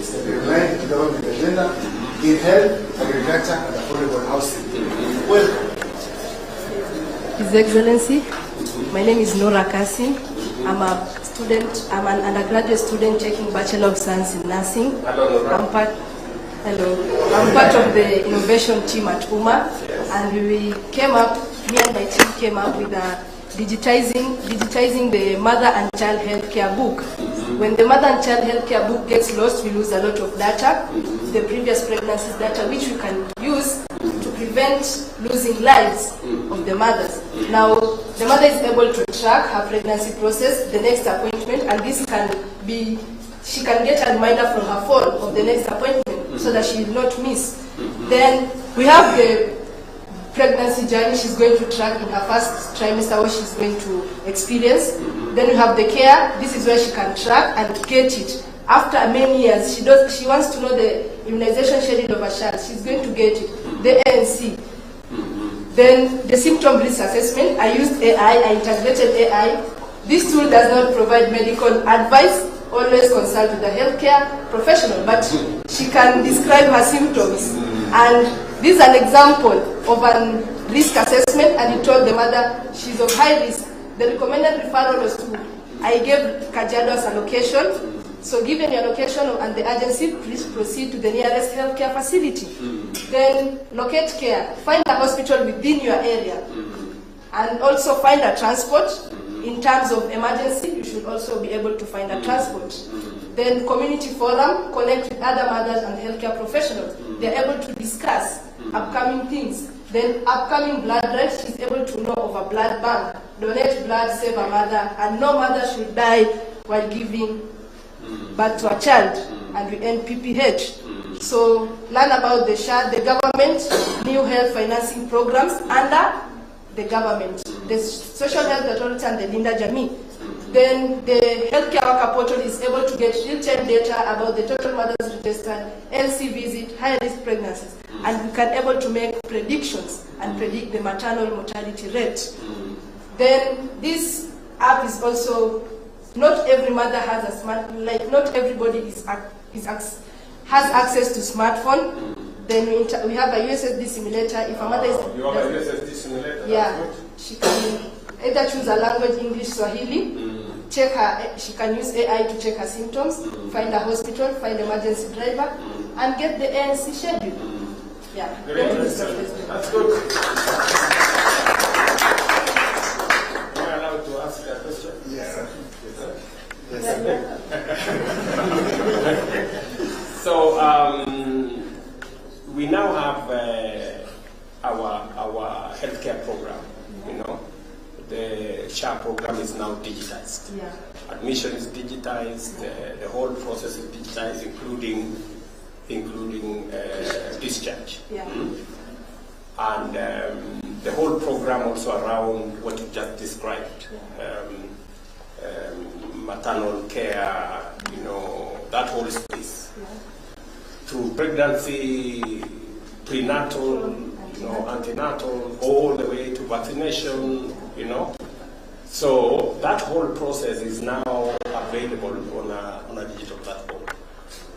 is in line with the government agenda in health, agriculture, and affordable housing. Welcome. His Excellency, my name is Nora Kasim. I'm an undergraduate student taking Bachelor of Science in Nursing. Hello, Nora. I'm part of the innovation team at UMA, and me and my team came up with digitizing the mother and child healthcare book. When the mother and child healthcare book gets lost, we lose a lot of data, the previous pregnancies data, which we can use to prevent losing lives of the mothers. Now, the mother is able to track her pregnancy process, the next appointment, and this can be, she can get a reminder from her phone of the next appointment so that she will not miss. Then we have the pregnancy journey she's going to track in her first trimester, what she's going to experience. Then we have the care. This is where she can track and get it. After many years, she wants to know the immunization schedule of her child. She's going to get it. The ANC. Then the symptom risk assessment. I used AI, I integrated AI. This tool does not provide medical advice. Always consult with a healthcare professional, but she can describe her symptoms. And this is an example of a risk assessment, and it told the mother she's of high risk. The recommended referral was to, I gave Kajiado as a location. So given your location and the agency, please proceed to the nearest healthcare facility. Then locate care. Find a hospital within your area. And also find a transport. In terms of emergency, you should also be able to find a transport. Then community forum, connect with other mothers and healthcare professionals. They're able to discuss upcoming things. Then upcoming blood drive, she's able to know of a blood bank. Donate blood, save a mother, and no mother should die while giving birth to a child. And we end PPH. So learn about the SHA, the government, new health financing programs under the government, the Social Health Authority and the Linda Jamii. Then the healthcare worker portal is able to get real-time data about the total mothers registered, LC visit, high-risk pregnancies, and we can able to make predictions and predict the maternal mortality rate. Then this app is also, not every mother has a not everybody has access to smartphone. Then we have a USSD simulator. If a mother is... You have a USSD simulator? Yeah. She can either choose a language, English, Swahili, check her, she can use AI to check her symptoms, find a hospital, find an emergency driver, and get the ANC schedule. Yeah. Very interesting. That's good. Am I allowed to ask a question? Yes. So, we now have our healthcare program, you know. The SHA program is now digitized. Yeah. Admission is digitized, the whole process is digitized, including discharge. Yeah. And the whole program also around what you just described, maternal care, you know, that whole space. Yeah. Through pregnancy, prenatal, you know, antenatal, all the way to vaccination, you know. So that whole process is now available on a digital platform.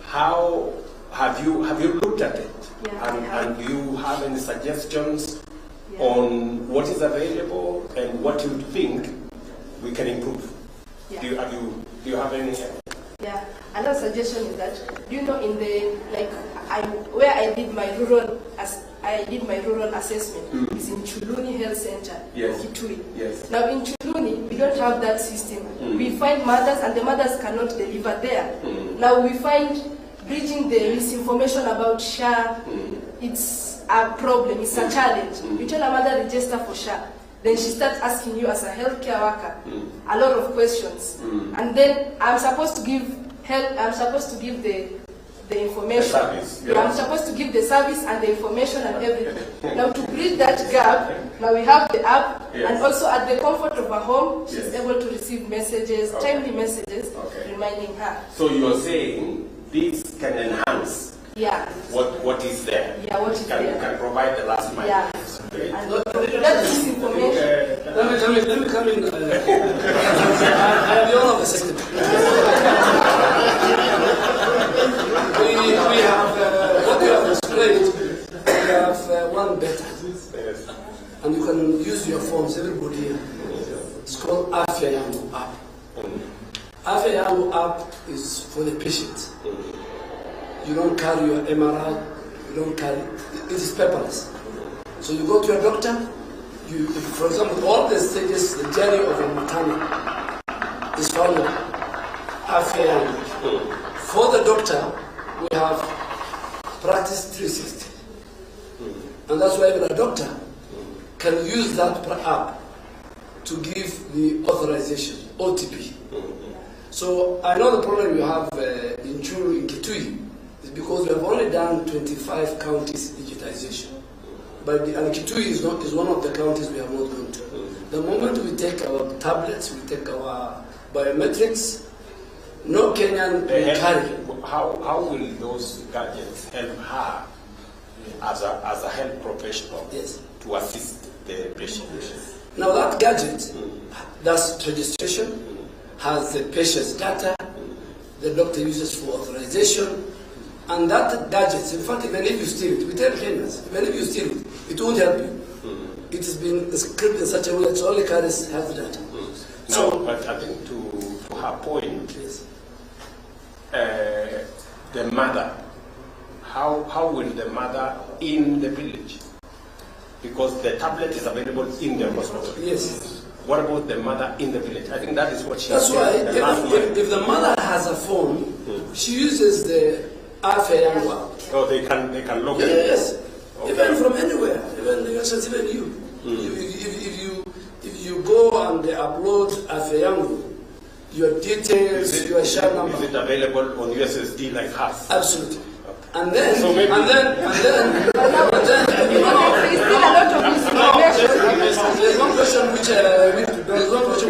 How have you looked at it? Yeah, and do you have any suggestions on what is available and what you think we can improve? Yeah. Do you have any? Yeah. Another suggestion is that, you know, in the where I did my rural assessment is in Chuluni Health Center, Kitui. Yes. Now in Chuluni, we don't have that system. We find mothers, and the mothers cannot deliver there. Now we find bridging the misinformation about SHA. It's a problem. It's a challenge. You tell a mother register for SHA, then she starts asking you as a healthcare worker a lot of questions, and then I'm supposed to give help. I'm supposed to give the information. The service, yeah. I'm supposed to give the service and the information and everything. Now to bridge that gap, now we have the app, and also at the comfort of her home, she's able to receive messages, timely messages, reminding her. So you're saying this can enhance what is there? Yeah, what is there? Can provide the last mile. Yeah. And that is information. Let me come in. I am the owner of the sector. use your phones, everybody here. It's called Afya Yangu app. Afya Yangu app is for the patient. You don't carry your MRI, you don't carry, it is paperless. So you go to your doctor, for example, all the stages, the journey of a maternity is found on Afya Yangu. For the doctor, we have Practice 360. And that's why even a doctor can use that app to give the authorization, OTP. So I know the problem you have in Churu, in Kitui, is because we have only done 25 counties digitization. But and Kitui is one of the counties we have not gone to. The moment we take our tablets, we take our biometrics, no Kenyan will carry. How will those gadgets help her as a health professional to assist the patient? Now that gadget does registration, has the patient's data, the doctor uses for authorization, and that gadget, in fact, even if you steal it, we tell Kenyans, even if you steal it, it won't help you. It has been scripted in such a way that it only carries health data. So, but I think to her point, the mother, how will the mother in the village? Because the tablet is available in the hospital. Yes. What about the mother in the village? I think that is what she That's said. why, if the mother has a phone, she uses the Afya Yangu app. Oh, they can log in? Yes. Okay. Even from anywhere, even you. If you go and upload Afya Yangu, your details, your share number. Is it available on USSD like hers? Absolutely. And then, so maybe There's still a lot of misinformation. there's one question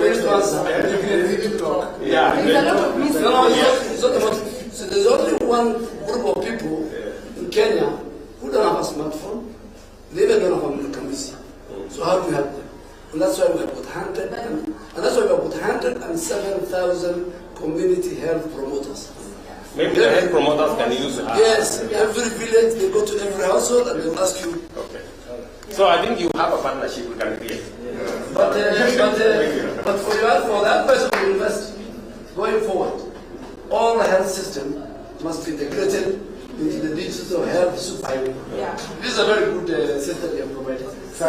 we need to answer. Yeah. There's a lot of misinformation. It's not about. So there's only one group of people in Kenya who don't have a smartphone. They even don't have a community. So how do you help them? And that's why we have got 107,000 community health promoters. Maybe the health promoters can use it. Yes, every village, they go to every household and they'll ask you. Okay. So I think you have a partnership we can create. But for that person to invest going forward, all the health system must be integrated into the digital health superhighway. Yeah. This is a very good system you have provided. So